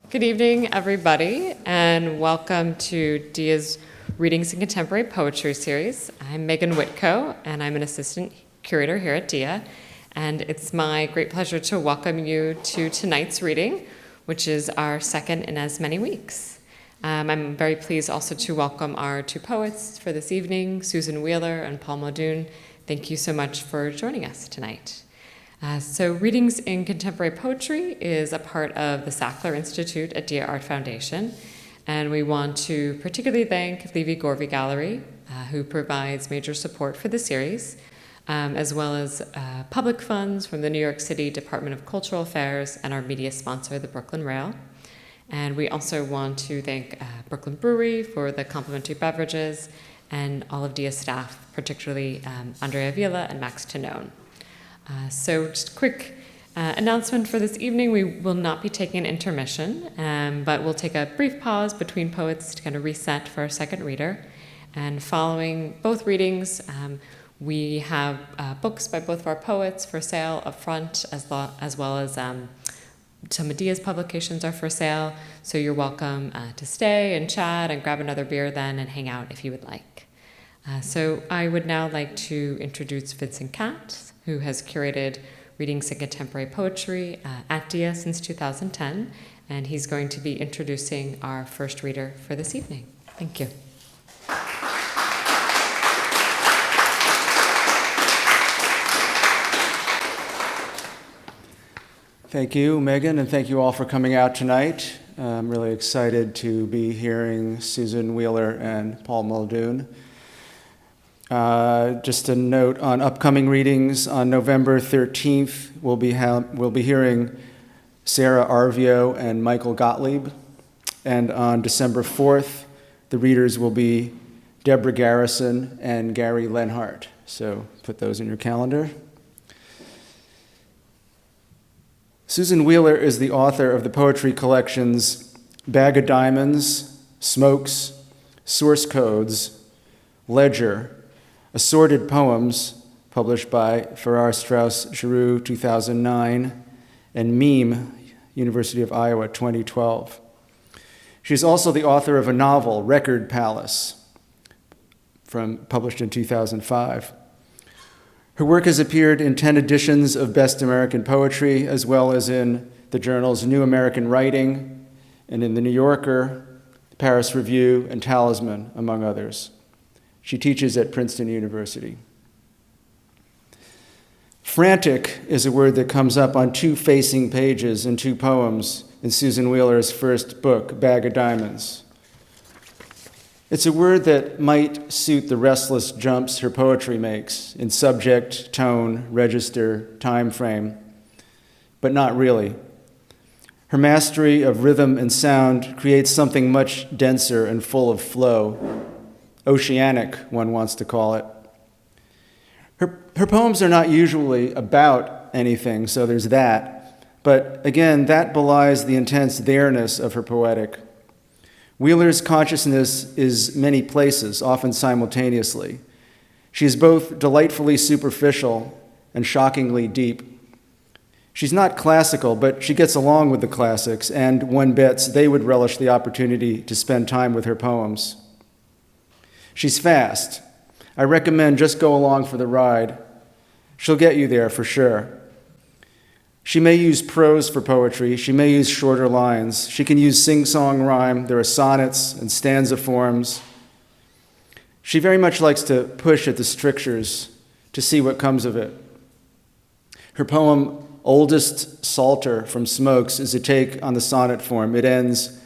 Good evening, everybody, and welcome to Dia's Readings in Contemporary Poetry series. I'm Megan Whitco, and I'm an assistant curator here at Dia, and it's my great pleasure to welcome you to tonight's reading, which is our second in as many weeks. I'm very pleased also to welcome our two poets for this evening, Susan Wheeler and Paul Muldoon. Thank you so much for joining us tonight. So Readings in Contemporary Poetry is a part of the Sackler Institute at Dia Art Foundation, and we want to particularly thank Levy Gorvey Gallery, who provides major support for the series, as well as public funds from the New York City Department of Cultural Affairs and our media sponsor, the Brooklyn Rail. And we also want to thank Brooklyn Brewery for the complimentary beverages and all of Dia's staff, particularly Andrea Vila and Max Tanone. So just a quick announcement for this evening. We will not be taking an intermission, but we'll take a brief pause between poets to kind of reset for our second reader. And following both readings, we have books by both of our poets for sale up front, as well as some of Dia's publications are for sale. So you're welcome to stay and chat and grab another beer then and hang out if you would like. So I would now like to introduce Vincent Katz, who has curated Readings in Contemporary Poetry at Dia since 2010, and he's going to be introducing our first reader for this evening. Thank you. Thank you, Megan, and thank you all for coming out tonight. I'm really excited to be hearing Susan Wheeler and Paul Muldoon. Just a note on upcoming readings. On November 13th, we'll be hearing Sarah Arvio and Michael Gottlieb. And on December 4th, the readers will be Deborah Garrison and Gary Lenhart. So put those in your calendar. Susan Wheeler is the author of the poetry collections Bag of Diamonds, Smokes, Source Codes, Ledger, Assorted Poems, published by Farrar Straus Giroux, 2009, and Meme, University of Iowa, 2012. She's also the author of a novel, Record Palace, published in 2005. Her work has appeared in 10 editions of Best American Poetry, as well as in the journals New American Writing and in The New Yorker, Paris Review, and Talisman, among others. She teaches at Princeton University. Frantic is a word that comes up on two facing pages in two poems in Susan Wheeler's first book, Bag of Diamonds. It's a word that might suit the restless jumps her poetry makes in subject, tone, register, time frame, but not really. Her mastery of rhythm and sound creates something much denser and full of flow. Oceanic, one wants to call it. Her poems are not usually about anything, so there's that. But again, that belies the intense there-ness of her poetic. Wheeler's consciousness is many places, often simultaneously. She is both delightfully superficial and shockingly deep. She's not classical, but she gets along with the classics, and one bets they would relish the opportunity to spend time with her poems. She's fast. I recommend just go along for the ride. She'll get you there for sure. She may use prose for poetry. She may use shorter lines. She can use sing-song rhyme. There are sonnets and stanza forms. She very much likes to push at the strictures to see what comes of it. Her poem, Oldest Psalter from Smokes, is a take on the sonnet form. It ends,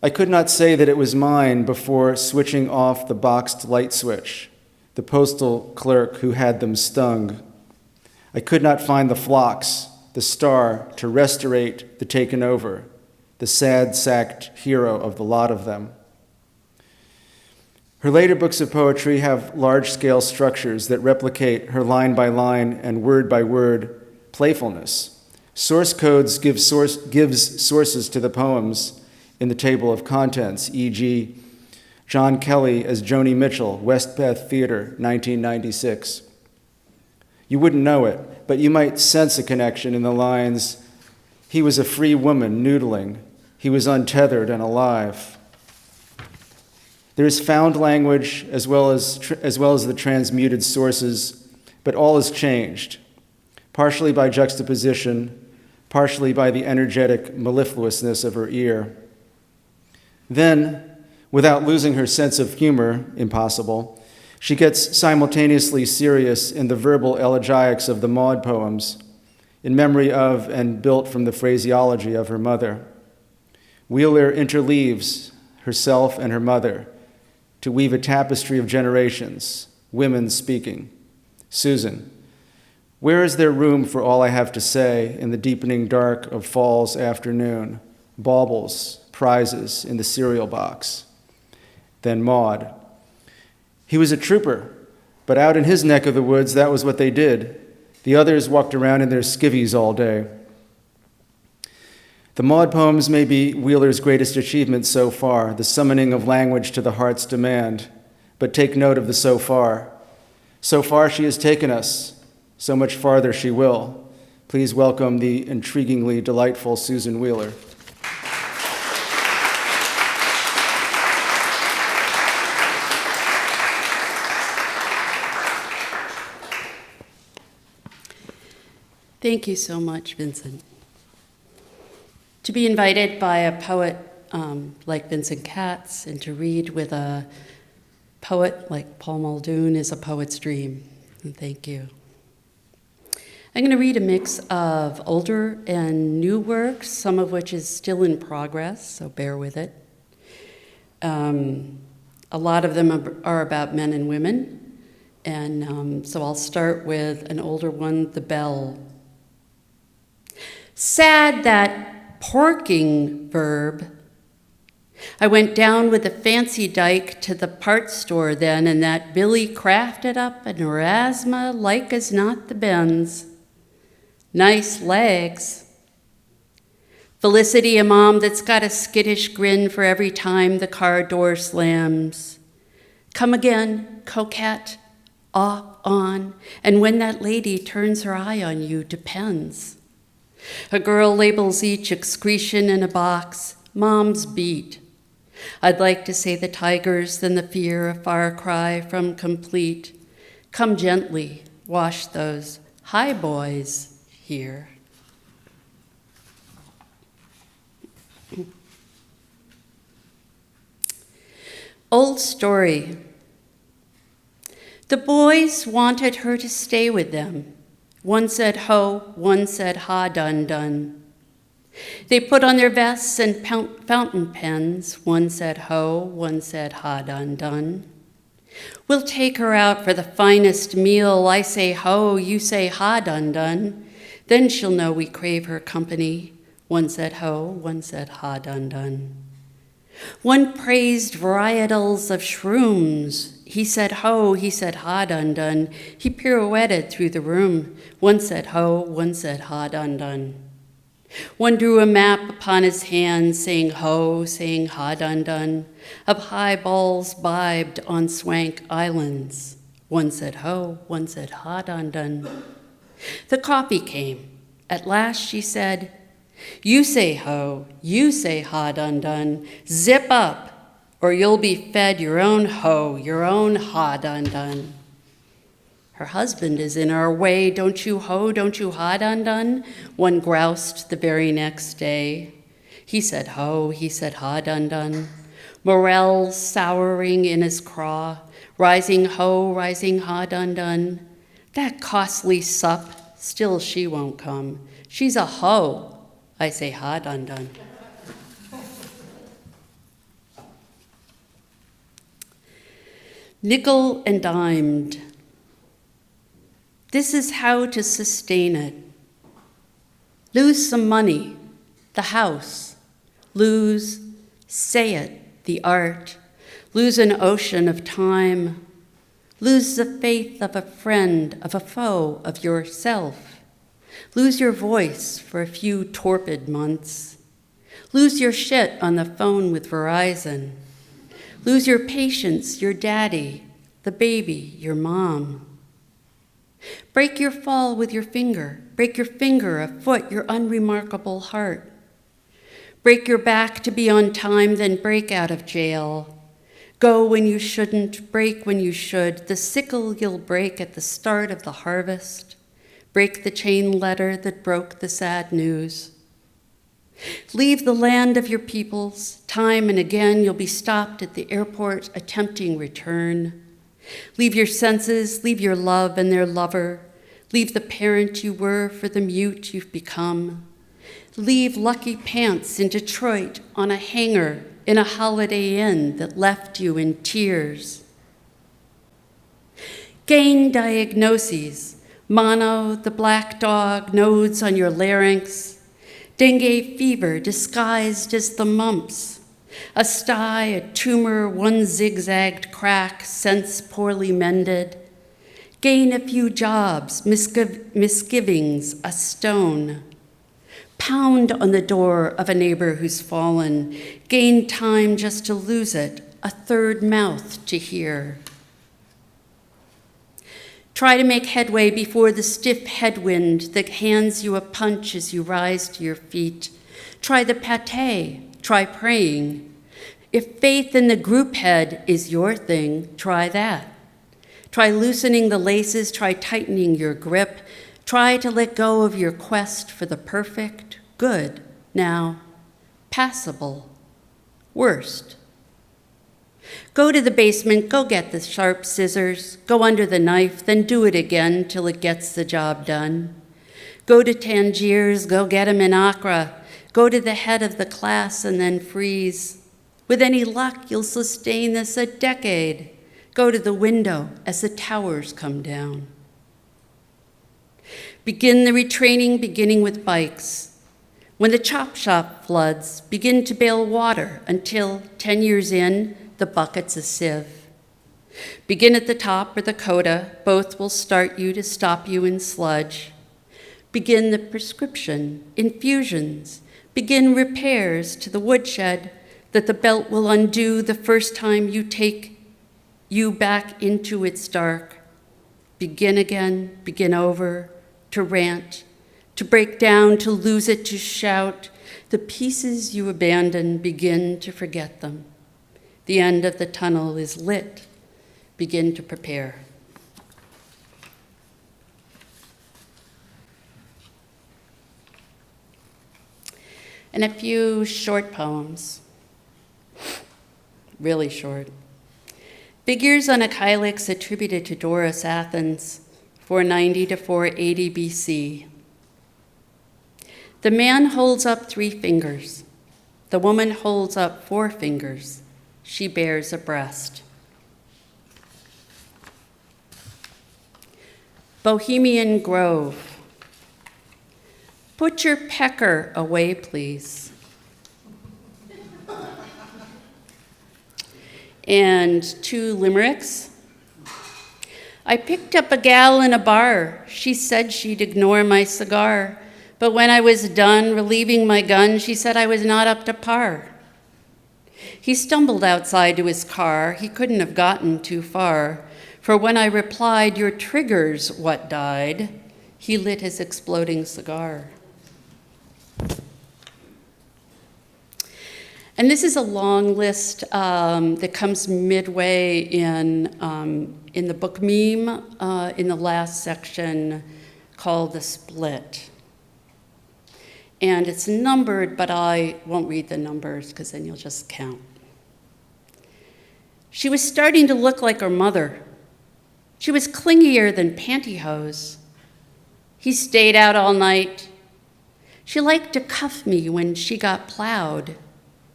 I could not say that it was mine before switching off the boxed light switch, the postal clerk who had them stung. I could not find the phlox, the star, to restorate the taken over, the sad-sacked hero of the lot of them. Her later books of poetry have large-scale structures that replicate her line-by-line and word-by-word playfulness. Source Codes gives sources to the poems in the table of contents, e.g., John Kelly as Joni Mitchell, Westbeth Theater, 1996. You wouldn't know it, but you might sense a connection in the lines, He was a free woman noodling. He was untethered and alive. There is found language as well as the transmuted sources, but all is changed, partially by juxtaposition, partially by the energetic mellifluousness of her ear. Then, without losing her sense of humor, impossible, she gets simultaneously serious in the verbal elegiacs of the Maud poems, in memory of and built from the phraseology of her mother. Wheeler interleaves herself and her mother to weave a tapestry of generations, women speaking. Susan, where is there room for all I have to say in the deepening dark of fall's afternoon? Baubles, prizes in the cereal box. Then Maud. He was a trooper, but out in his neck of the woods, that was what they did. The others walked around in their skivvies all day. The Maud poems may be Wheeler's greatest achievement so far, the summoning of language to the heart's demand. But take note of the so far. So far she has taken us, so much farther she will. Please welcome the intriguingly delightful Susan Wheeler. Thank you so much, Vincent. To be invited by a poet like Vincent Katz and to read with a poet like Paul Muldoon is a poet's dream. And thank you. I'm going to read a mix of older and new works, some of which is still in progress, so bear with it. A lot of them are about men and women, and so I'll start with an older one, The Bell. Sad that porking verb. I went down with the fancy dyke to the parts store then, and that Billy crafted up an Erasma like as not the Benz. Nice legs. Felicity, a mom that's got a skittish grin for every time the car door slams. Come again, coquette, off, on, and when that lady turns her eye on you, depends. A girl labels each excretion in a box, mom's beat. I'd like to say the tigers, then the fear, a far cry from complete. Come gently, wash those high boys here. Old story. The boys wanted her to stay with them. One said ho, one said ha dun dun. They put on their vests and fountain pens. One said ho, one said ha dun dun. We'll take her out for the finest meal. I say ho, you say ha dun dun. Then she'll know we crave her company. One said ho, one said ha dun dun. One praised varietals of shrooms. He said ho, he said ha dun dun. He pirouetted through the room. One said ho, one said ha dun dun. One drew a map upon his hand, saying ho, saying ha dun dun, of high balls bibed on swank islands. One said ho, one said ha dun dun. The coffee came. At last she said, you say ho, you say ha dun dun, zip up, or you'll be fed your own ho, your own ha dun dun. Her husband is in our way, don't you ho, don't you ha dun dun? One groused the very next day. He said ho, he said ha dun dun. Morel souring in his craw, rising ho, rising ha dun dun. That costly sup, still she won't come. She's a ho, I say ha dun dun. Nickel and dimed. This is how to sustain it. Lose some money, the house. Lose, say it, the art. Lose an ocean of time. Lose the faith of a friend, of a foe, of yourself. Lose your voice for a few torpid months. Lose your shit on the phone with Verizon. Lose your patience, your daddy, the baby, your mom. Break your fall with your finger. Break your finger, a foot, your unremarkable heart. Break your back to be on time, then break out of jail. Go when you shouldn't, break when you should. The sickle you'll break at the start of the harvest. Break the chain letter that broke the sad news. Leave the land of your peoples. Time and again you'll be stopped at the airport attempting return. Leave your senses, leave your love and their lover. Leave the parent you were for the mute you've become. Leave lucky pants in Detroit on a hanger in a Holiday Inn that left you in tears. Gain diagnoses, mono, the black dog, nodes on your larynx, dengue fever disguised as the mumps, a sty, a tumor, one zigzagged crack, sense poorly mended. Gain a few jobs, misgivings, a stone. Pound on the door of a neighbor who's fallen. Gain time just to lose it, a third mouth to hear. Try to make headway before the stiff headwind that hands you a punch as you rise to your feet. Try the pate, try praying. If faith in the group head is your thing, try that. Try loosening the laces, try tightening your grip. Try to let go of your quest for the perfect, good, now, passable, worst. Go to the basement, go get the sharp scissors, go under the knife, then do it again till it gets the job done. Go to Tangiers, go get him in Accra, go to the head of the class and then freeze. With any luck, you'll sustain this a decade. Go to the window as the towers come down. Begin the retraining beginning with bikes. When the chop shop floods, begin to bail water until 10 years in, the bucket's a sieve. Begin at the top or the coda, both will start you to stop you in sludge. Begin the prescription, infusions, begin repairs to the woodshed that the belt will undo the first time you take you back into its dark. Begin again, begin over, to rant, to break down, to lose it, to shout. The pieces you abandon, begin to forget them. The end of the tunnel is lit. Begin to prepare. And a few short poems, really short. Figures on a kylix attributed to Doris Athens, 490 to 480 BC. The man holds up 3 fingers. The woman holds up 4 fingers. She bears a breast. Bohemian Grove. Put your pecker away, please. And 2 limericks. I picked up a gal in a bar. She said she'd ignore my cigar. But when I was done relieving my gun, she said I was not up to par. He stumbled outside to his car. He couldn't have gotten too far. For when I replied, your trigger's what died, he lit his exploding cigar. And this is a long list that comes midway in the book meme in the last section called The Split. And it's numbered, but I won't read the numbers because then you'll just count. She was starting to look like her mother. She was clingier than pantyhose. He stayed out all night. She liked to cuff me when she got plowed.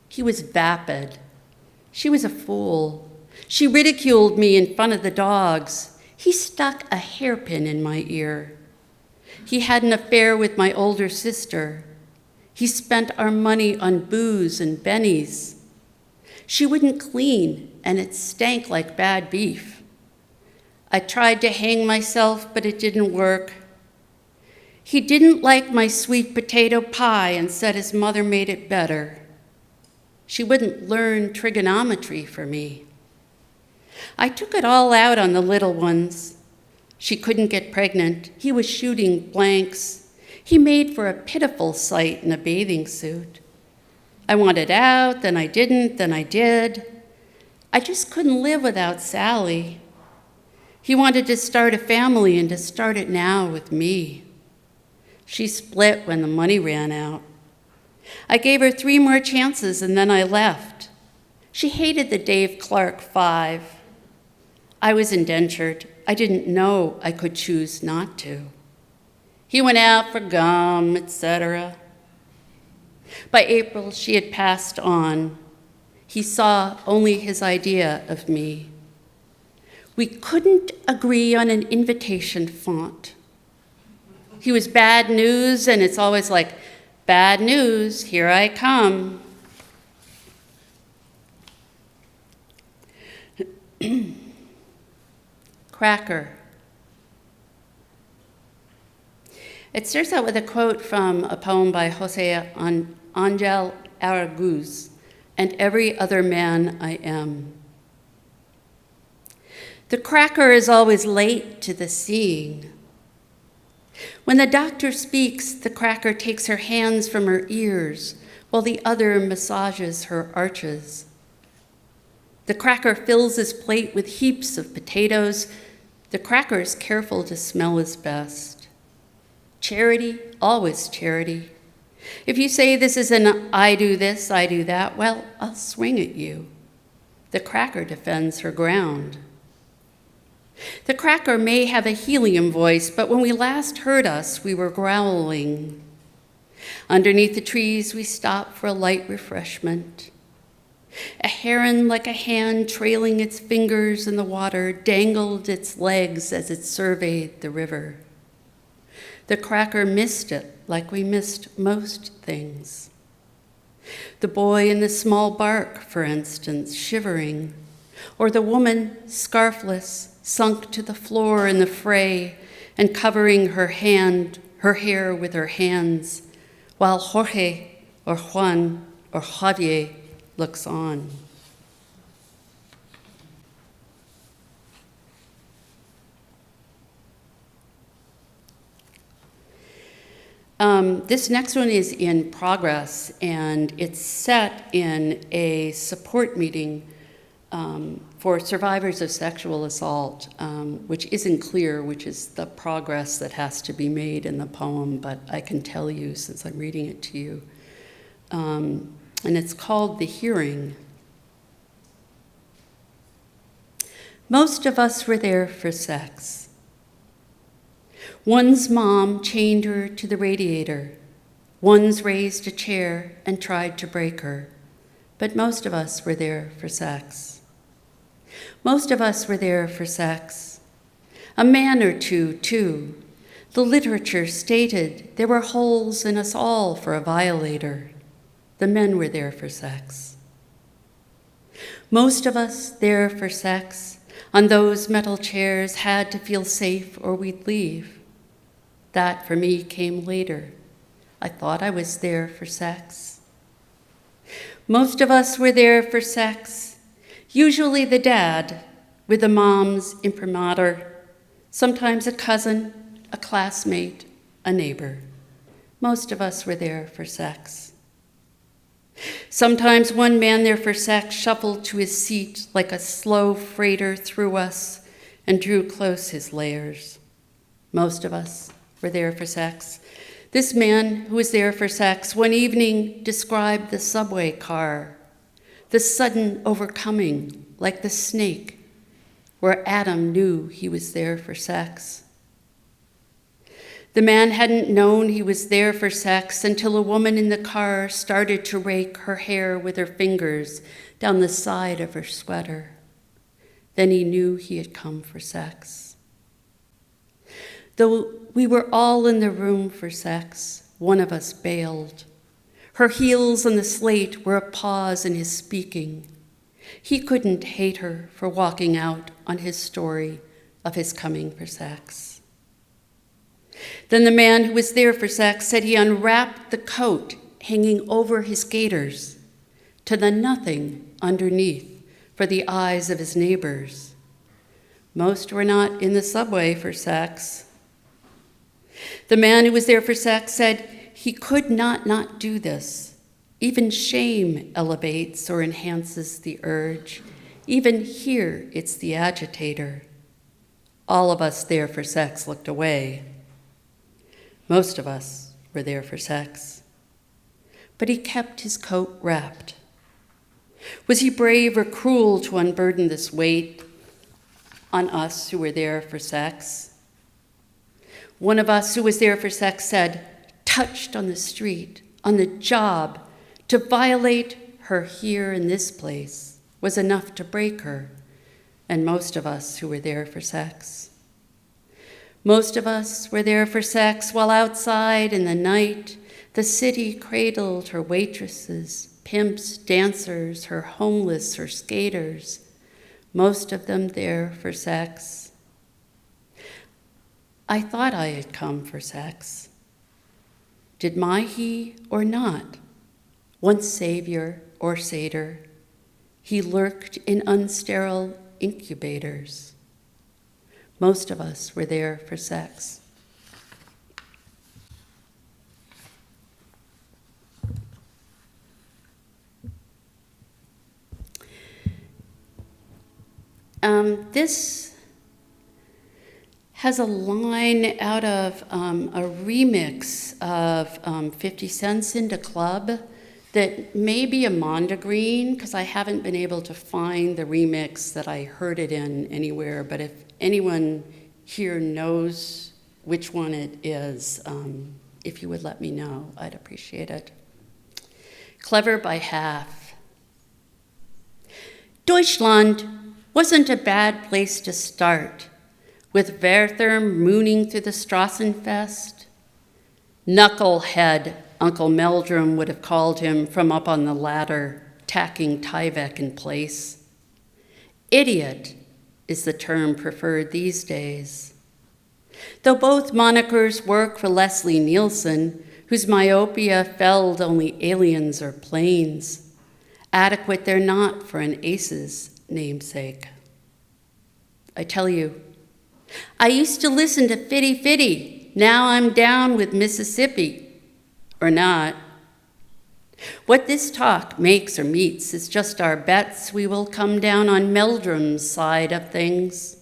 He was vapid. She was a fool. She ridiculed me in front of the dogs. He stuck a hairpin in my ear. He had an affair with my older sister. He spent our money on booze and bennies. She wouldn't clean, and it stank like bad beef. I tried to hang myself, but it didn't work. He didn't like my sweet potato pie and said his mother made it better. She wouldn't learn trigonometry for me. I took it all out on the little ones. She couldn't get pregnant. He was shooting blanks. He made for a pitiful sight in a bathing suit. I wanted out, then I didn't, then I did. I just couldn't live without Sally. He wanted to start a family and to start it now with me. She split when the money ran out. I gave her 3 more chances and then I left. She hated the Dave Clark 5. I was indentured. I didn't know I could choose not to. He went out for gum, etc. By April, she had passed on. He saw only his idea of me. We couldn't agree on an invitation font. He was bad news, and it's always like, bad news, here I come. Cracker. It starts out with a quote from a poem by Jose Angel Araguz, "And every other man I am." The cracker is always late to the seeing. When the doctor speaks, the cracker takes her hands from her ears while the other massages her arches. The cracker fills his plate with heaps of potatoes. The cracker is careful to smell his best. Charity, always charity. If you say this is an I do this, I do that, well, I'll swing at you. The cracker defends her ground. The cracker may have a helium voice, but when we last heard us, we were growling. Underneath the trees, we stopped for a light refreshment. A heron, like a hand trailing its fingers in the water, dangled its legs as it surveyed the river. The cracker missed it like we missed most things. The boy in the small bark, for instance, shivering, or the woman, scarfless, sunk to the floor in the fray and covering her hair with her hands, while Jorge or Juan or Javier looks on. This next one is in progress, and it's set in a support meeting for survivors of sexual assault, which isn't clear, which is the progress that has to be made in the poem, but I can tell you since I'm reading it to you. And it's called The Hearing. Most of us were there for sex. One's mom chained her to the radiator. One's raised a chair and tried to break her. But most of us were there for sex. Most of us were there for sex. A man or two, too. The literature stated there were holes in us all for a violator. The men were there for sex. Most of us there for sex on those metal chairs had to feel safe or we'd leave. That for me came later. I thought I was there for sex. Most of us were there for sex, usually the dad with the mom's imprimatur, sometimes a cousin, a classmate, a neighbor. Most of us were there for sex. Sometimes one man there for sex shuffled to his seat like a slow freighter through us and drew close his layers. Most of us were there for sex. This man who was there for sex one evening described the subway car, the sudden overcoming like the snake, where Adam knew he was there for sex. The man hadn't known he was there for sex until a woman in the car started to rake her hair with her fingers down the side of her sweater. Then he knew he had come for sex. Though we were all in the room for sex, one of us bailed. Her heels on the slate were a pause in his speaking. He couldn't hate her for walking out on his story of his coming for sex. Then the man who was there for sex said he unwrapped the coat hanging over his gaiters to the nothing underneath for the eyes of his neighbors. Most were not in the subway for sex. The man who was there for sex said he could not do this. Even shame elevates or enhances the urge. Even here, it's the agitator. All of us there for sex looked away. Most of us were there for sex. But he kept his coat wrapped. Was he brave or cruel to unburden this weight on us who were there for sex? One of us who was there for sex said, touched on the street, on the job, to violate her here in this place was enough to break her, and most of us who were there for sex. Most of us were there for sex while outside in the night, the city cradled her waitresses, pimps, dancers, her homeless, her skaters, most of them there for sex. I thought I had come for sex. Did my he or not? Once savior or satyr, he lurked in unsterile incubators. Most of us were there for sex. This has a line out of a remix of 50 Cents Into Club that may be a Mondegreen, because I haven't been able to find the remix that I heard it in anywhere, but if anyone here knows which one it is, if you would let me know, I'd appreciate it. Clever by half. Deutschland wasn't a bad place to start, with Werther mooning through the Strassenfest. Knucklehead, Uncle Meldrum would have called him from up on the ladder, tacking Tyvek in place. Idiot is the term preferred these days. Though both monikers work for Leslie Nielsen, whose myopia felled only aliens or planes, adequate they're not for an ace's namesake. I tell you, I used to listen to Fitty Fitty. Now I'm down with Mississippi, or not. What this talk makes or meets is just our bets we will come down on Meldrum's side of things.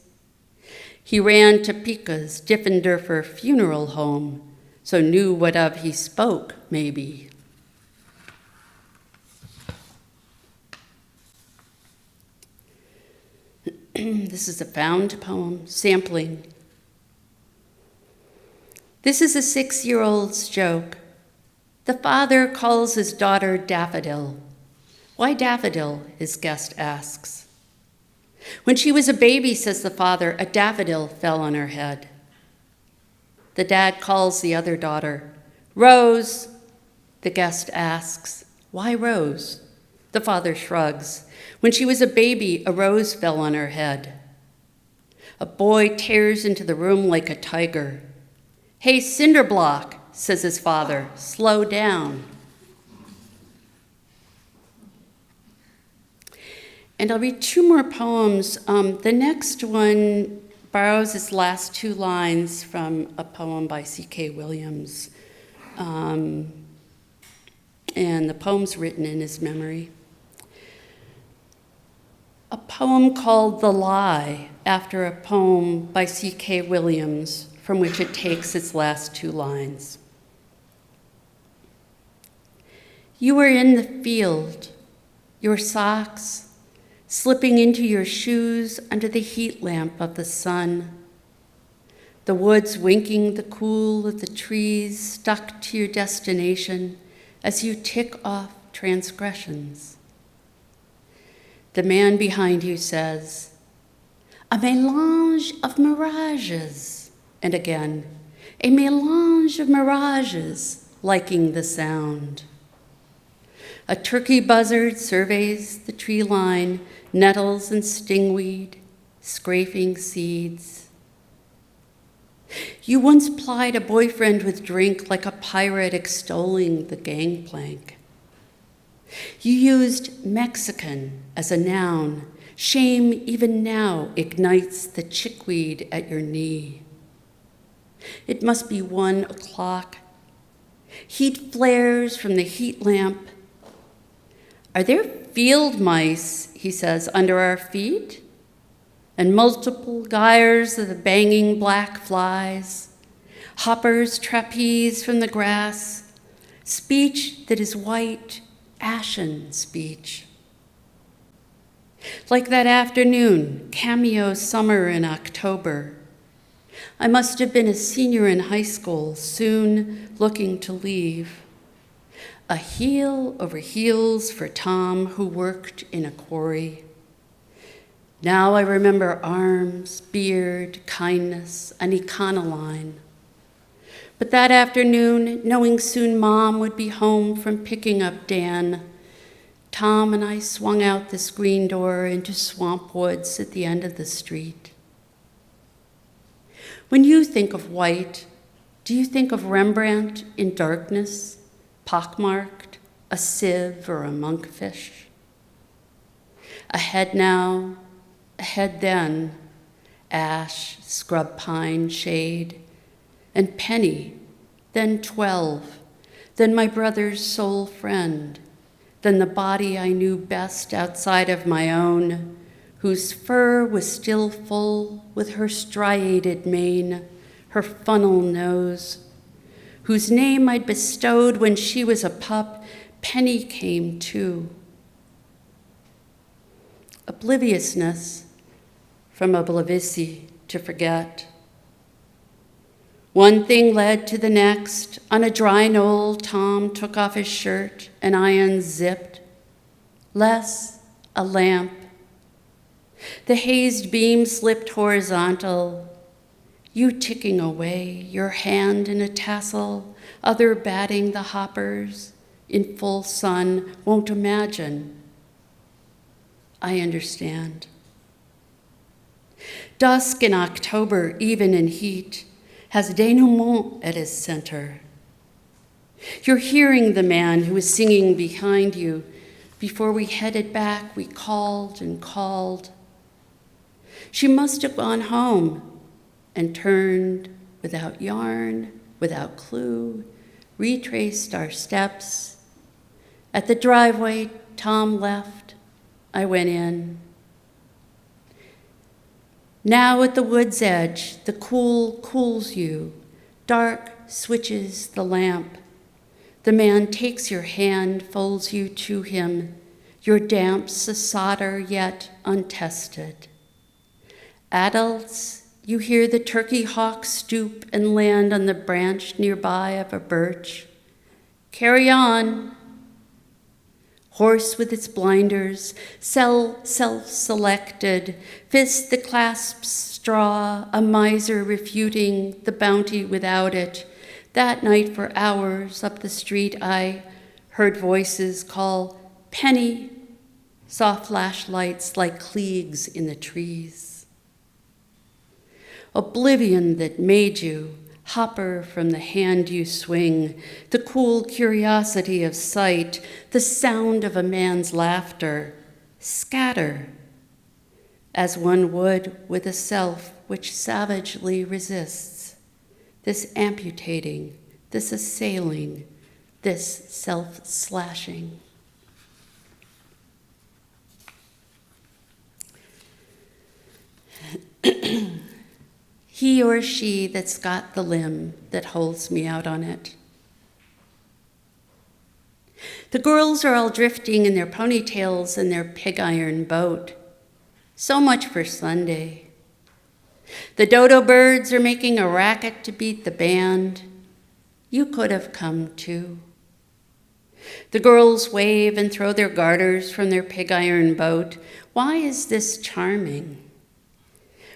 He ran Topeka's Diffenderfer funeral home, so knew what of he spoke, maybe. This is a found poem, sampling. This is a 6-year-old's joke. The father calls his daughter Daffodil. Why Daffodil? His guest asks. When she was a baby, says the father, a daffodil fell on her head. The dad calls the other daughter, Rose. The guest asks, why Rose? The father shrugs. When she was a baby, a rose fell on her head. A boy tears into the room like a tiger. Hey, Cinderblock, says his father, slow down. And I'll read 2 more poems. The next one borrows its last 2 lines from a poem by C.K. Williams. And the poem's written in his memory. A poem called The Lie, after a poem by C.K. Williams, from which it takes its last 2 lines. You were in the field, your socks slipping into your shoes under the heat lamp of the sun, the woods winking the cool of the trees stuck to your destination as you tick off transgressions. The man behind you says, a mélange of mirages, and again, a mélange of mirages, liking the sound. A turkey buzzard surveys the tree line, nettles and stingweed, scraping seeds. You once plied a boyfriend with drink like a pirate extolling the gangplank. You used Mexican as a noun, Shame even now ignites the chickweed at your knee. It must be 1 o'clock. Heat flares from the heat lamp. Are there field mice, he says, under our feet? And multiple gyres of the banging black flies, hoppers trapeze from the grass, speech that is white, ashen speech. Like that afternoon, cameo summer in October. I must have been a senior in high school, soon looking to leave. A heel over heels for Tom, who worked in a quarry. Now I remember arms, beard, kindness, an econoline. But that afternoon, knowing soon Mom would be home from picking up Dan, Tom and I swung out the screen door into swamp woods at the end of the street. When you think of white, do you think of Rembrandt in darkness, pockmarked, a sieve or a monkfish? Ahead now, ahead then, ash, scrub pine, shade, and Penny, then 12, then my brother's sole friend, then the body I knew best outside of my own, whose fur was still full with her striated mane, her funnel nose, whose name I'd bestowed when she was a pup. Penny came too. Obliviousness from oblivici, to forget. One thing led to the next. On a dry knoll, Tom took off his shirt and I unzipped. Less, a lamp. The hazed beam slipped horizontal. You ticking away, your hand in a tassel, other batting the hoppers, in full sun, won't imagine. I understand. Dusk in October, even in heat, has denouement at its center. You're hearing the man who was singing behind you. Before we headed back, we called and called. She must have gone home and turned without yarn, without clue, retraced our steps. At the driveway, Tom left. I went in. Now at the wood's edge, the cool cools you. Dark switches the lamp. The man takes your hand, folds you to him. Your damp's a solder yet untested. Adults, you hear the turkey hawk stoop and land on the branch nearby of a birch. Carry on. Horse with its blinders, self-selected, fist that clasps straw, a miser refuting the bounty without it. That night for hours up the street I heard voices call Penny, saw flashlights like cleagues in the trees. Oblivion that made you, hopper from the hand you swing, the cool curiosity of sight, the sound of a man's laughter, scatter, as one would with a self which savagely resists, this amputating, this assailing, this self-slashing. He or she that's got the limb that holds me out on it. The girls are all drifting in their ponytails in their pig iron boat. So much for Sunday. The dodo birds are making a racket to beat the band. You could have come too. The girls wave and throw their garters from their pig iron boat. Why is this charming?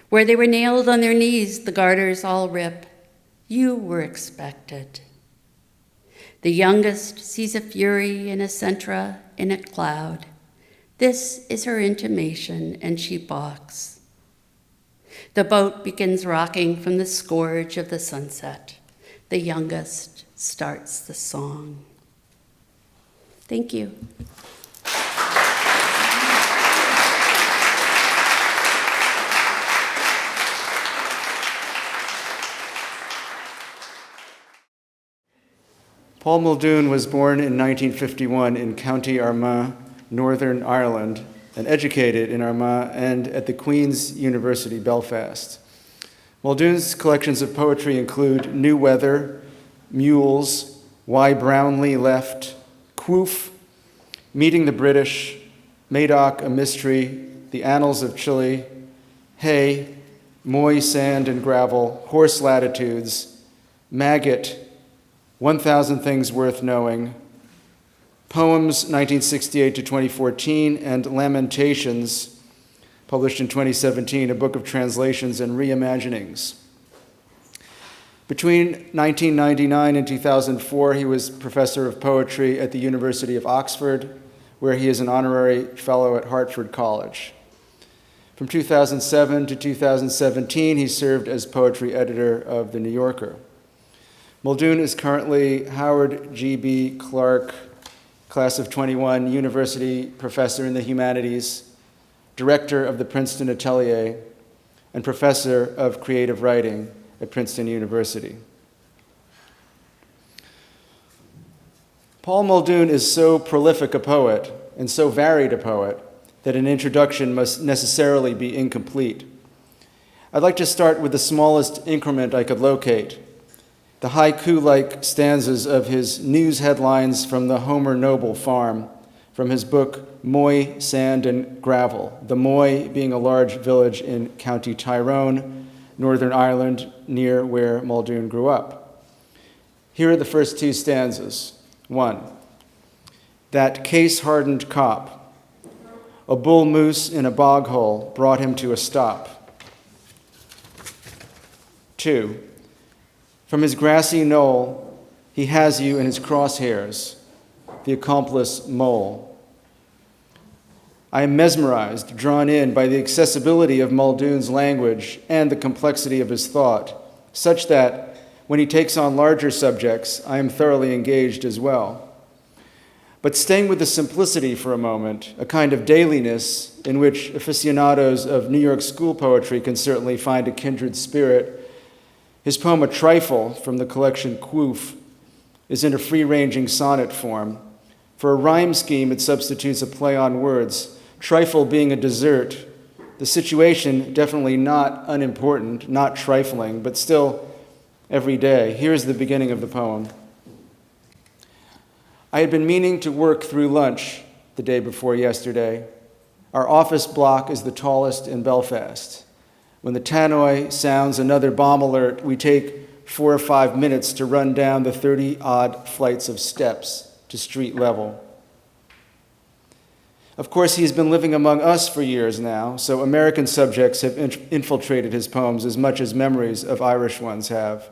Where they were nailed on their knees, the garters all rip. You were expected. The youngest sees a fury in a centra in a cloud. This is her intimation, and she balks. The boat begins rocking from the scourge of the sunset. The youngest starts the song. Thank you. Paul Muldoon was born in 1951 in County Armagh, Northern Ireland, and educated in Armagh and at the Queen's University, Belfast. Muldoon's collections of poetry include New Weather, Mules, Why Brownlee Left, Quoof, Meeting the British, Madoc, A Mystery, The Annals of Chile, Hay, Moy, Sand and Gravel, Horse Latitudes, Maggot, 1,000 Things Worth Knowing, Poems 1968 to 2014, and Lamentations, published in 2017, a book of translations and reimaginings. Between 1999 and 2004, he was professor of poetry at the University of Oxford, where he is an honorary fellow at Hartford College. From 2007 to 2017, he served as poetry editor of The New Yorker. Muldoon is currently Howard G.B. Clark, class of 21, university professor in the humanities, director of the Princeton Atelier, and professor of creative writing at Princeton University. Paul Muldoon is so prolific a poet and so varied a poet that an introduction must necessarily be incomplete. I'd like to start with the smallest increment I could locate, the haiku-like stanzas of his news headlines from the Homer Noble farm, from his book Moy, Sand and Gravel, the Moy being a large village in County Tyrone, Northern Ireland, near where Muldoon grew up. Here are the first two stanzas. 1. That case-hardened cop, a bull moose in a bog hole brought him to a stop. 2. From his grassy knoll, he has you in his crosshairs, the accomplice mole. I am mesmerized, drawn in by the accessibility of Muldoon's language and the complexity of his thought, such that when he takes on larger subjects, I am thoroughly engaged as well. But staying with the simplicity for a moment, a kind of dailiness in which aficionados of New York school poetry can certainly find a kindred spirit, his poem A Trifle from the collection Quoof is in a free-ranging sonnet form. For a rhyme scheme, it substitutes a play on words, trifle being a dessert, the situation definitely not unimportant, not trifling, but still every day. Here's the beginning of the poem. I had been meaning to work through lunch the day before yesterday. Our office block is the tallest in Belfast. When the tannoy sounds another bomb alert, we take 4 or 5 minutes to run down the 30-odd flights of steps to street level. Of course, he's been living among us for years now, so American subjects have infiltrated his poems as much as memories of Irish ones have.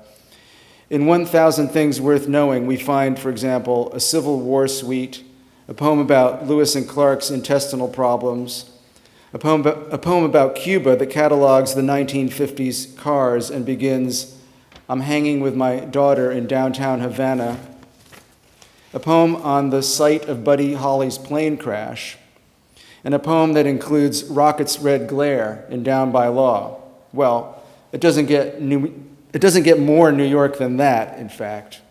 In 1,000 Things Worth Knowing, we find, for example, a Civil War suite, a poem about Lewis and Clark's intestinal problems, a poem about Cuba that catalogs the 1950s cars and begins, I'm hanging with my daughter in downtown Havana, a poem on the site of Buddy Holly's plane crash, and a poem that includes Rocket's red glare in Down by Law. Well, it doesn't get more New York than that, in fact.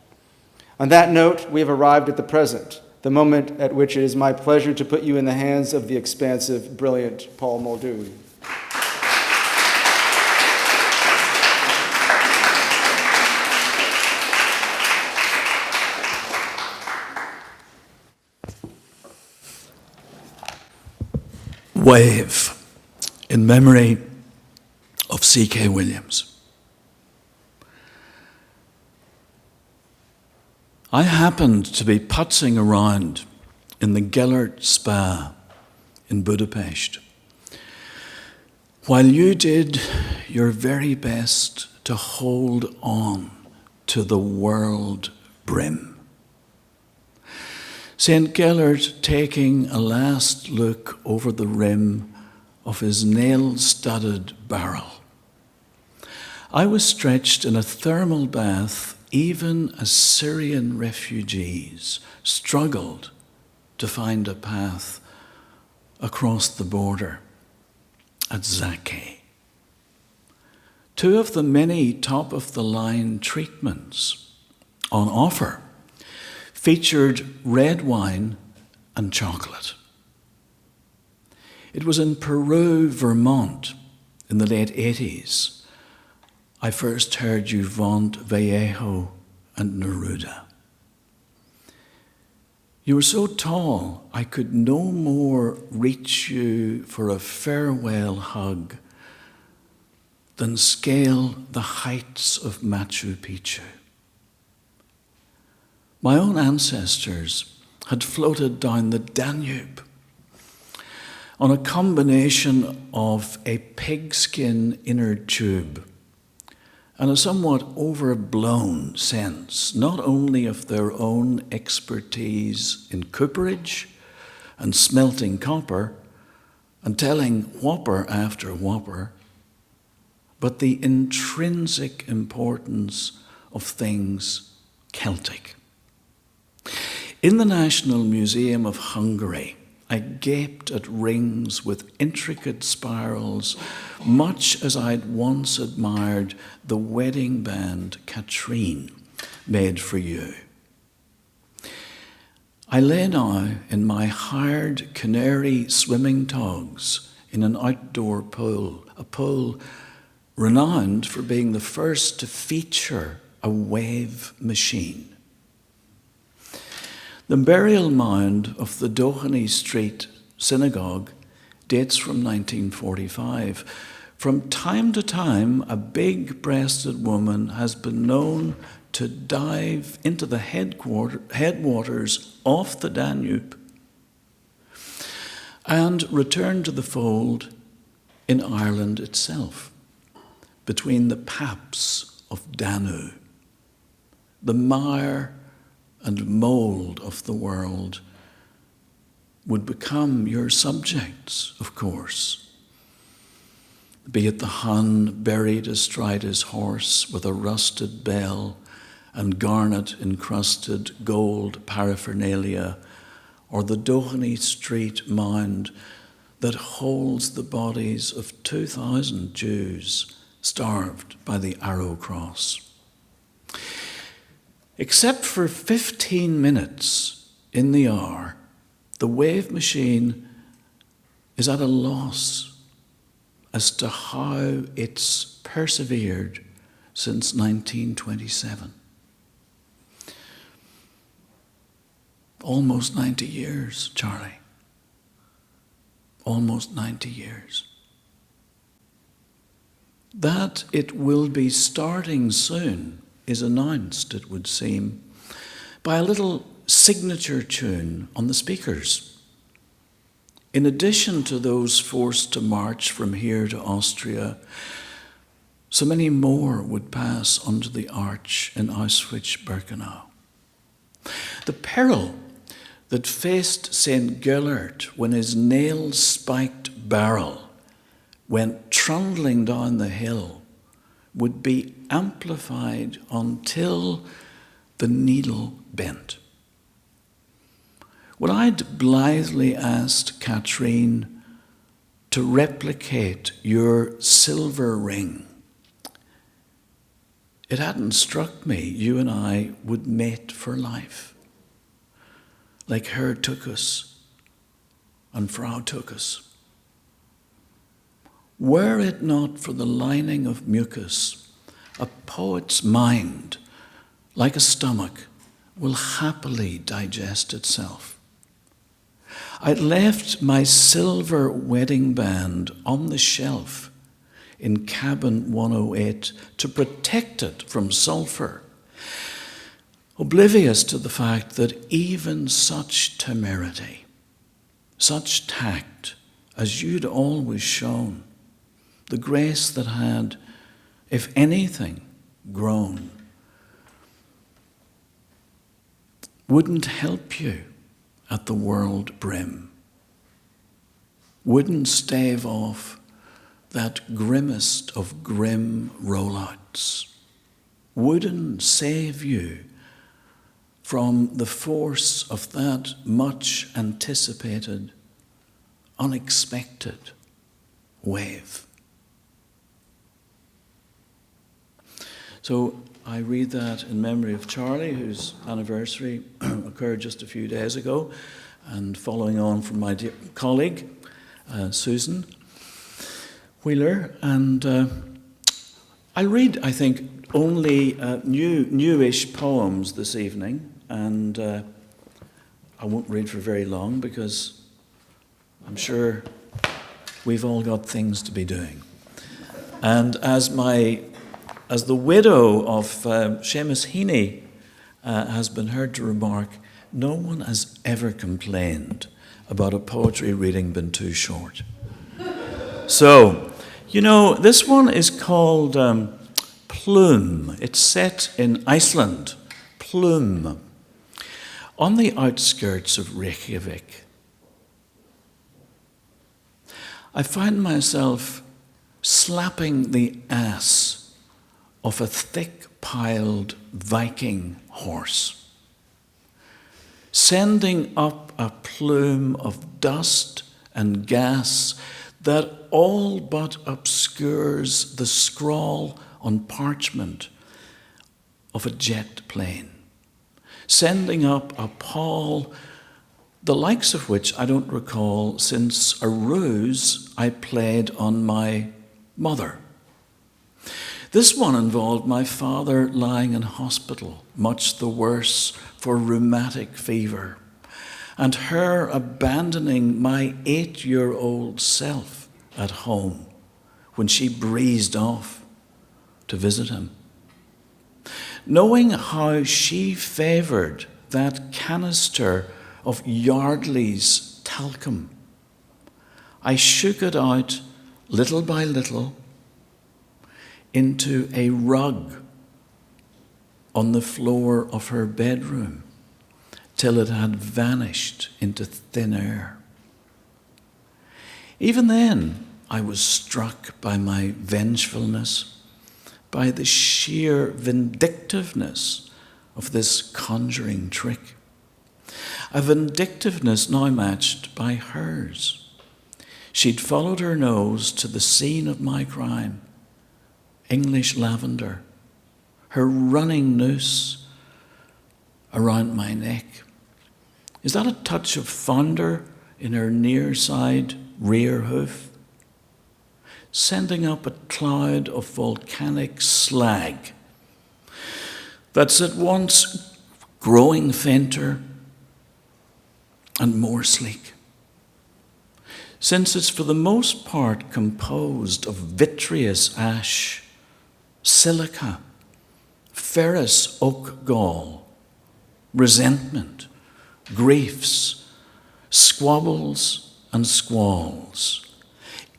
On that note, we have arrived at the present, the moment at which it is my pleasure to put you in the hands of the expansive, brilliant Paul Muldoon. Wave, in memory of C.K. Williams. I happened to be putzing around in the Gellert Spa in Budapest while you did your very best to hold on to the world brim. St. Gellert taking a last look over the rim of his nail-studded barrel. I was stretched in a thermal bath even as Syrian refugees struggled to find a path across the border at Zaki. 2 of the many top-of-the-line treatments on offer featured red wine and chocolate. It was in Peru, Vermont, in the late 80s, I first heard you vaunt Vallejo and Neruda. You were so tall, I could no more reach you for a farewell hug than scale the heights of Machu Picchu. My own ancestors had floated down the Danube on a combination of a pigskin inner tube and a somewhat overblown sense, not only of their own expertise in cooperage and smelting copper and telling whopper after whopper, but the intrinsic importance of things Celtic. In the National Museum of Hungary, I gaped at rings with intricate spirals, much as I'd once admired the wedding band Katrine made for you. I lay now in my hired canary swimming togs in an outdoor pool, a pool renowned for being the first to feature a wave machine. The burial mound of the Doheny Street Synagogue dates from 1945. From time to time, a big-breasted woman has been known to dive into the headwaters of the Danube and return to the fold in Ireland itself, between the paps of Danu, the mire and mould of the world would become your subjects, of course. Be it the Hun buried astride his horse with a rusted bell and garnet-encrusted gold paraphernalia, or the Doheny Street mound that holds the bodies of 2,000 Jews starved by the Arrow Cross. Except for 15 minutes in the hour, the wave machine is at a loss as to how it's persevered since 1927. Almost 90 years, Charlie. Almost 90 years. That it will be starting soon is announced, it would seem, by a little signature tune on the speakers. In addition to those forced to march from here to Austria, so many more would pass under the arch in Auschwitz-Birkenau. The peril that faced St. Gellert when his nail-spiked barrel went trundling down the hill would be amplified until the needle bent. When I'd blithely asked Katrine to replicate your silver ring, it hadn't struck me you and I would mate for life, like Herr Tuckus and Frau Tuckus. Were it not for the lining of mucus, a poet's mind, like a stomach, will happily digest itself. I left my silver wedding band on the shelf in cabin 108 to protect it from sulfur, oblivious to the fact that even such temerity, such tact as you'd always shown, the grace that had, if anything, grown, wouldn't help you at the world brim, wouldn't stave off that grimmest of grim rollouts, wouldn't save you from the force of that much anticipated, unexpected wave. So I read that in memory of Charlie, whose anniversary occurred just a few days ago, and following on from my dear colleague, Susan Wheeler. And I'll read, I think, only newish poems this evening, and I won't read for very long because I'm sure we've all got things to be doing. And as the widow of Seamus Heaney has been heard to remark, no one has ever complained about a poetry reading being too short. So, this one is called Plume. It's set in Iceland. Plume. On the outskirts of Reykjavik, I find myself slapping the ass of a thick-piled Viking horse, sending up a plume of dust and gas that all but obscures the scrawl on parchment of a jet plane, sending up a pall the likes of which I don't recall since a ruse I played on my mother. This one involved my father lying in hospital, much the worse for rheumatic fever, and her abandoning my 8-year-old self at home when she breezed off to visit him. Knowing how she favoured that canister of Yardley's talcum, I shook it out little by little into a rug on the floor of her bedroom till it had vanished into thin air. Even then, I was struck by my vengefulness, by the sheer vindictiveness of this conjuring trick. A vindictiveness now matched by hers. She'd followed her nose to the scene of my crime, English lavender, her running noose around my neck. Is that a touch of founder in her near side rear hoof? Sending up a cloud of volcanic slag that's at once growing fainter and more sleek, since it's for the most part composed of vitreous ash, silica, ferrous oak gall, resentment, griefs, squabbles and squalls.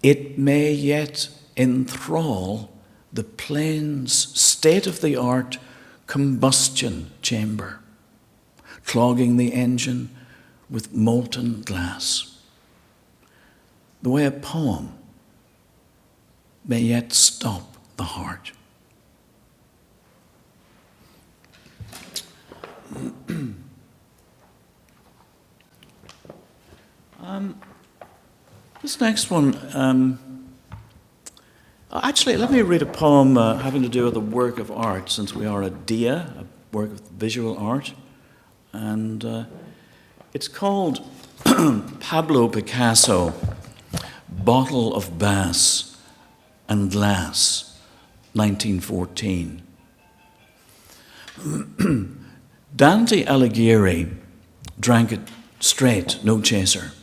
It may yet enthrall the plane's state-of-the-art combustion chamber, clogging the engine with molten glass. The way a poem may yet stop the heart. This next one, actually, let me read a poem having to do with a work of art, since we are a DIA, a work of visual art. And it's called Pablo Picasso, Bottle of Bass and Glass, 1914. Dante Alighieri drank it straight, no chaser.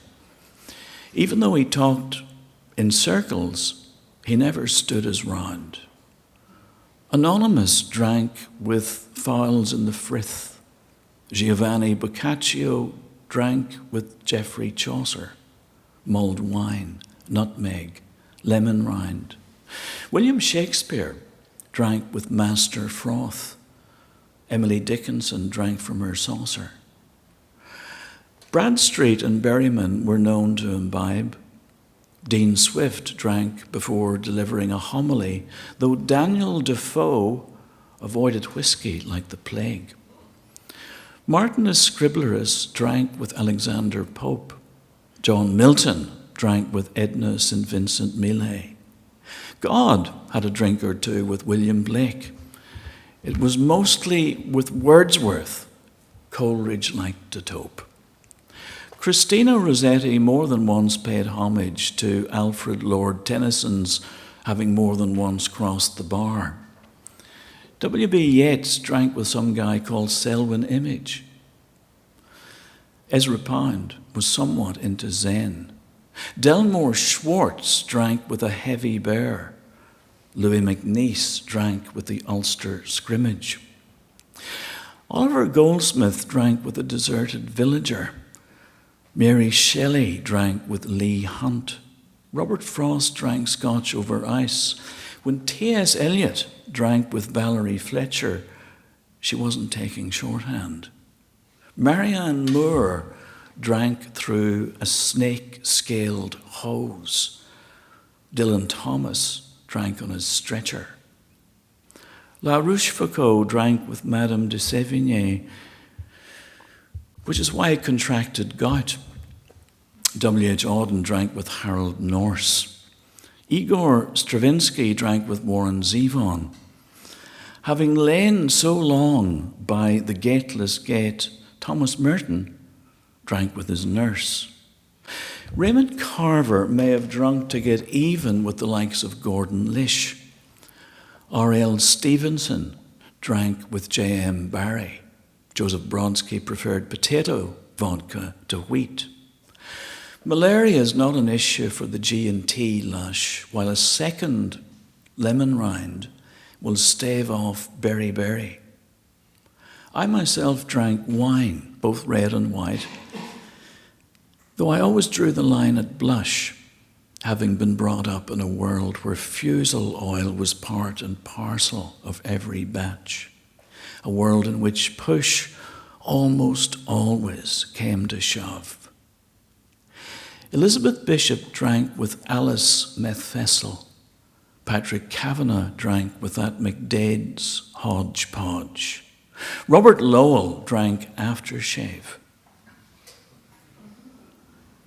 Even though he talked in circles, he never stood his round. Anonymous drank with fowls in the frith. Giovanni Boccaccio drank with Geoffrey Chaucer, mulled wine, nutmeg, lemon rind. William Shakespeare drank with master froth. Emily Dickinson drank from her saucer. Bradstreet and Berryman were known to imbibe. Dean Swift drank before delivering a homily, though Daniel Defoe avoided whiskey like the plague. Martinus Scriblerus drank with Alexander Pope. John Milton drank with Edna St. Vincent Millay. God had a drink or two with William Blake. It was mostly with Wordsworth Coleridge liked to tope. Christina Rossetti more than once paid homage to Alfred Lord Tennyson's having more than once crossed the bar. W.B. Yeats drank with some guy called Selwyn Image. Ezra Pound was somewhat into Zen. Delmore Schwartz drank with a heavy bear. Louis MacNeice drank with the Ulster Scrimmage. Oliver Goldsmith drank with a deserted villager. Mary Shelley drank with Leigh Hunt. Robert Frost drank scotch over ice. When T.S. Eliot drank with Valerie Fletcher, she wasn't taking shorthand. Marianne Moore drank through a snake-scaled hose. Dylan Thomas drank on his stretcher. La Rochefoucauld drank with Madame de Sévigné, which is why he contracted gout. W.H. Auden drank with Harold Norse. Igor Stravinsky drank with Warren Zevon. Having lain so long by the gateless gate, Thomas Merton drank with his nurse. Raymond Carver may have drunk to get even with the likes of Gordon Lish. R.L. Stevenson drank with J.M. Barrie. Joseph Brodsky preferred potato vodka to wheat. Malaria is not an issue for the G&T lush, while a second lemon rind will stave off berry. I myself drank wine, both red and white, though I always drew the line at blush, having been brought up in a world where fusel oil was part and parcel of every batch, a world in which push almost always came to shove. Elizabeth Bishop drank with Alice Methvessel. Patrick Kavanagh drank with that McDade's hodgepodge. Robert Lowell drank aftershave.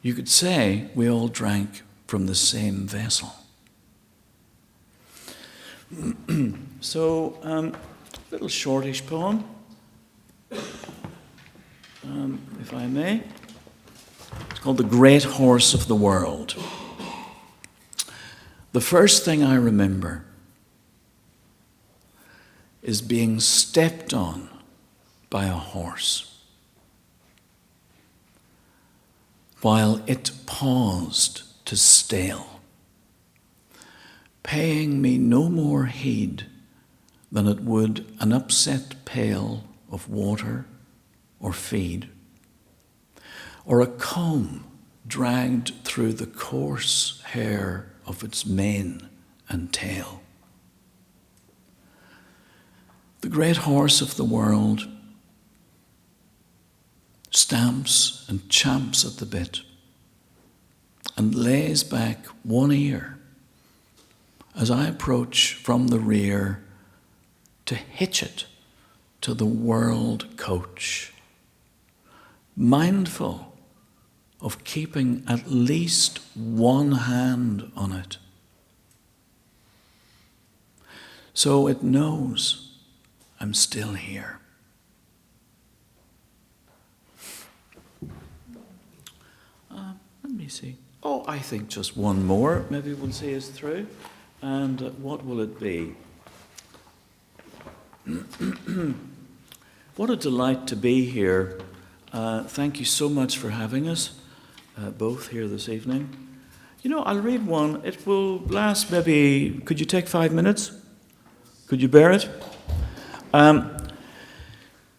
You could say we all drank from the same vessel. So, little shortish poem, if I may. It's called The Great Horse of the World. The first thing I remember is being stepped on by a horse while it paused to stale, paying me no more heed than it would an upset pail of water or feed, or a comb dragged through the coarse hair of its mane and tail. The great horse of the world stamps and champs at the bit and lays back one ear as I approach from the rear to hitch it to the world coach, mindful of keeping at least one hand on it, so it knows I'm still here. Let me see. Oh, I think just one more. Maybe we'll see us through. And what will it be? What a delight to be here. Thank you so much for having us, both here this evening. You know, I'll read one. It will last maybe, could you take 5 minutes? Could you bear it?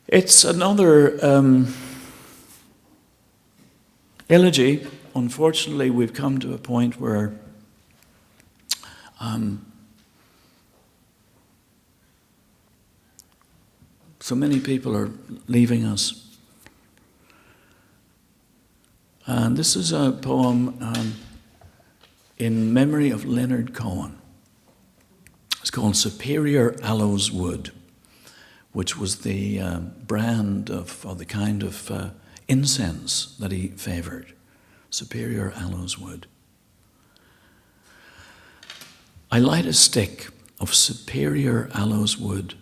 It's another elegy. Unfortunately, we've come to a point where so many people are leaving us. And this is a poem in memory of Leonard Cohen. It's called Superior Aloes Wood, which was the brand of, or the kind of incense that he favored. Superior Aloes Wood. I light a stick of superior aloes wood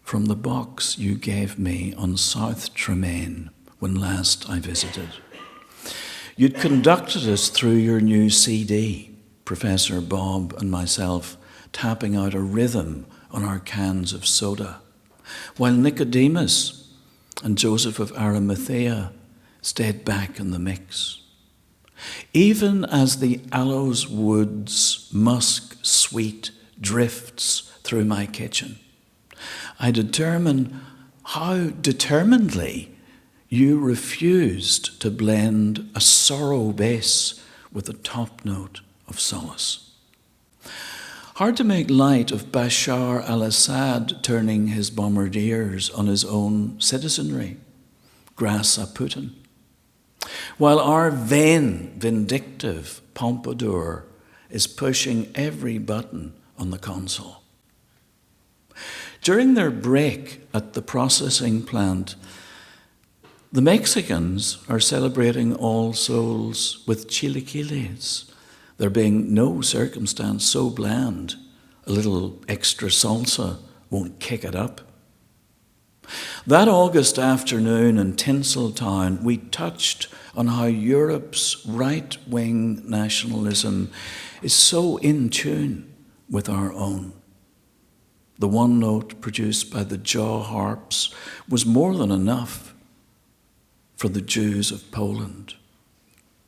from the box you gave me on South Tremaine when last I visited. You'd conducted us through your new CD, Professor Bob and myself tapping out a rhythm on our cans of soda, while Nicodemus and Joseph of Arimathea stayed back in the mix. Even as the aloes wood's musk sweet drifts through my kitchen, I determine how determinedly you refused to blend a sorrow bass with a top note of solace. Hard to make light of Bashar al-Assad turning his bombardiers on his own citizenry, grâce à Putin, while our vain, vindictive Pompadour is pushing every button on the console. During their break at the processing plant, the Mexicans are celebrating All Souls with chilaquiles, there being no circumstance so bland a little extra salsa won't kick it up. That August afternoon in Tinseltown, we touched on how Europe's right-wing nationalism is so in tune with our own. The one note produced by the jaw harps was more than enough for the Jews of Poland.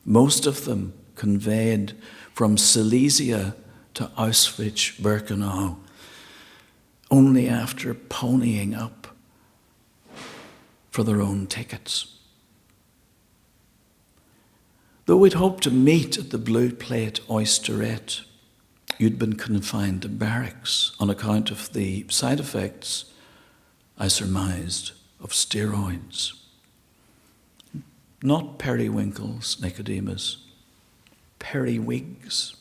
Most of them conveyed from Silesia to Auschwitz-Birkenau only after ponying up for their own tickets. Though we'd hoped to meet at the Blue Plate Oysterette, you'd been confined to barracks on account of the side effects, I surmised, of steroids. Not periwinkles, Nicodemus, periwigs.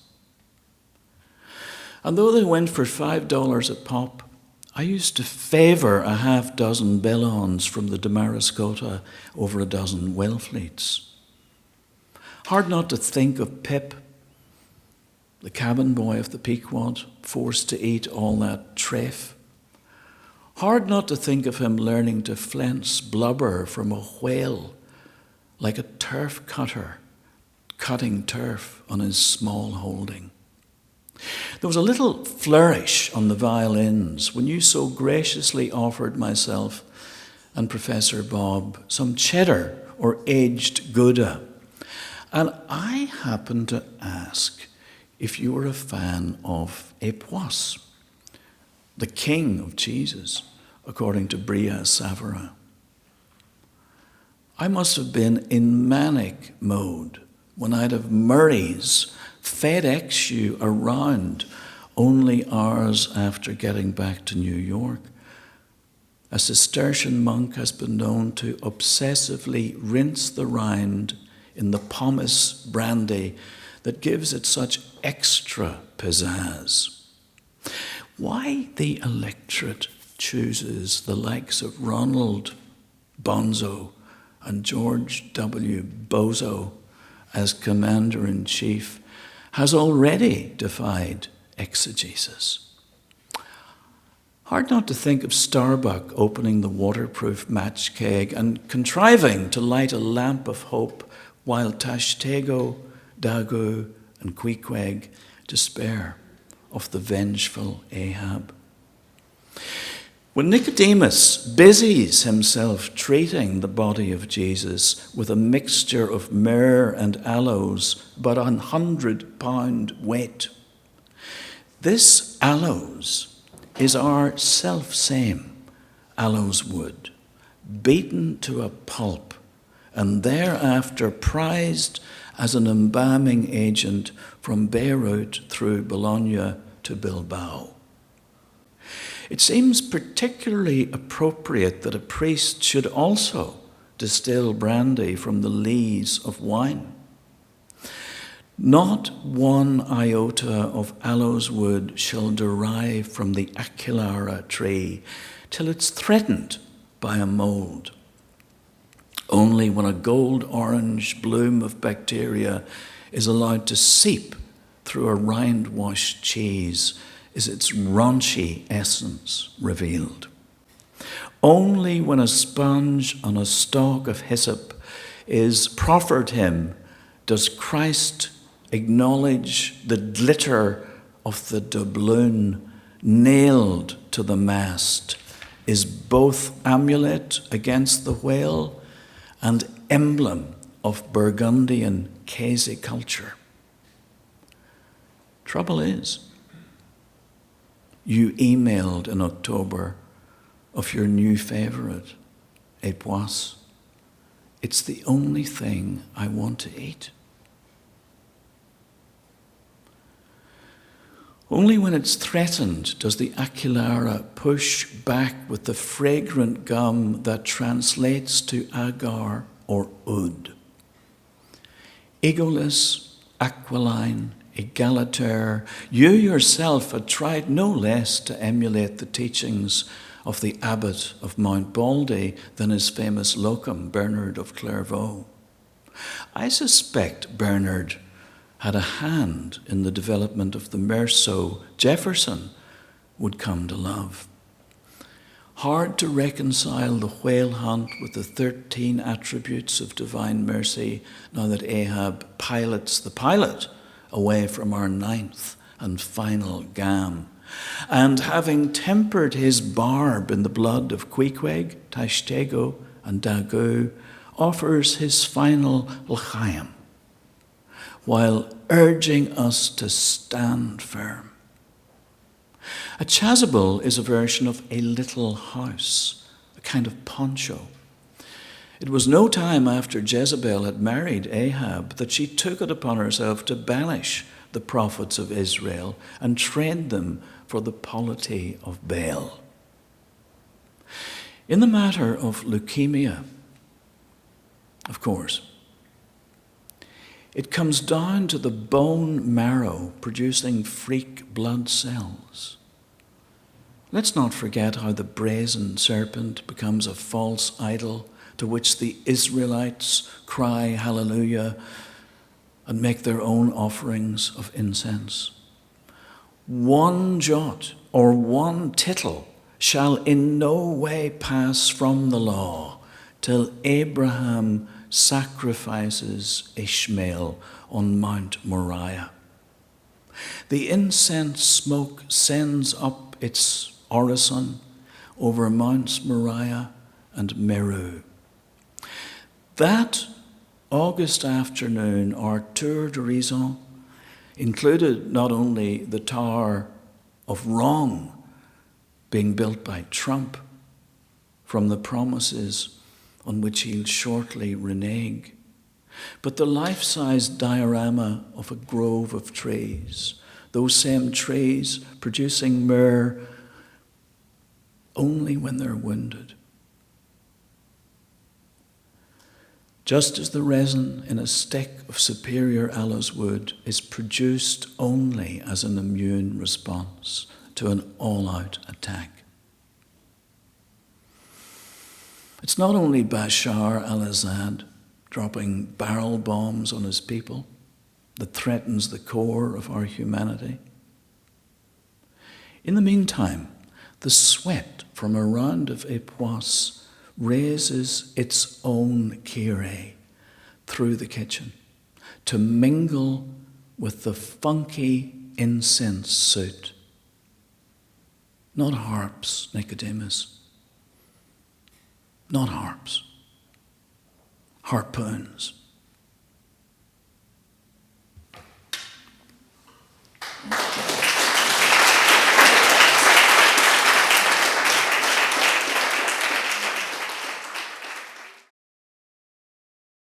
And though they went for $5 a pop, I used to favour a half dozen bellons from the Damariscotta over a dozen Wellfleets. Hard not to think of Pip, the cabin boy of the Pequod, forced to eat all that treff. Hard not to think of him learning to flense blubber from a whale like a turf cutter, cutting turf on his small holding. There was a little flourish on the violins when you so graciously offered myself and Professor Bob some cheddar or aged Gouda. And I happened to ask if you were a fan of Époisse, the king of cheeses, according to Bria Savarin. I must have been in manic mode when I'd have Murray's FedEx you around only hours after getting back to New York. A Cistercian monk has been known to obsessively rinse the rind in the pomace brandy that gives it such extra pizzazz. Why the electorate chooses the likes of Ronald Bonzo and George W. Bozo as commander-in-chief has already defied exegesis. Hard not to think of Starbuck opening the waterproof match keg and contriving to light a lamp of hope while Tashtego, Dagu, and Queequeg despair of the vengeful Ahab. When Nicodemus busies himself treating the body of Jesus with a mixture of myrrh and aloes, but 100-pound weight, this aloes is our self-same aloes wood, beaten to a pulp and thereafter prized as an embalming agent from Beirut through Bologna to Bilbao. It seems particularly appropriate that a priest should also distill brandy from the lees of wine. Not one iota of aloes wood shall derive from the Aquilara tree till it's threatened by a mold. Only when a gold-orange bloom of bacteria is allowed to seep through a rind-washed cheese is its raunchy essence revealed. Only when a sponge on a stalk of hyssop is proffered him does Christ acknowledge the glitter of the doubloon nailed to the mast is both amulet against the whale and emblem of Burgundian Casey culture. Trouble is, you emailed in October of your new favorite, époisse. It's the only thing I want to eat. Only when it's threatened does the aculara push back with the fragrant gum that translates to agar or oud. Egoless, aquiline, egalitaire, you yourself had tried no less to emulate the teachings of the abbot of Mount Baldy than his famous locum, Bernard of Clairvaux. I suspect Bernard had a hand in the development of the Merceau Jefferson would come to love. Hard to reconcile the whale hunt with the 13 attributes of divine mercy now that Ahab pilots the pilot away from our 9th and final gam. And having tempered his barb in the blood of Queequeg, Tashtego, and Dagu, offers his final l'chaim, while urging us to stand firm. A chasuble is a version of a little house, a kind of poncho. It was no time after Jezebel had married Ahab that she took it upon herself to banish the prophets of Israel and train them for the polity of Baal. In the matter of leukemia, of course, it comes down to the bone marrow producing freak blood cells. Let's not forget how the brazen serpent becomes a false idol to which the Israelites cry hallelujah and make their own offerings of incense. One jot or one tittle shall in no way pass from the law till Abraham sacrifices Ishmael on Mount Moriah. The incense smoke sends up its orison over Mounts Moriah and Meru. That August afternoon, our tour d'horizon included not only the Tower of Wrong being built by Trump from the promises on which he'll shortly renege, but the life-size diorama of a grove of trees, those same trees producing myrrh only when they're wounded. Just as the resin in a stick of superior aloes wood is produced only as an immune response to an all-out attack. It's not only Bashar al-Assad dropping barrel bombs on his people that threatens the core of our humanity. In the meantime, the sweat from a round of époisse raises its own Kyrie through the kitchen to mingle with the funky incense suit. Not harps, Nicodemus. Not harps. Harpoons.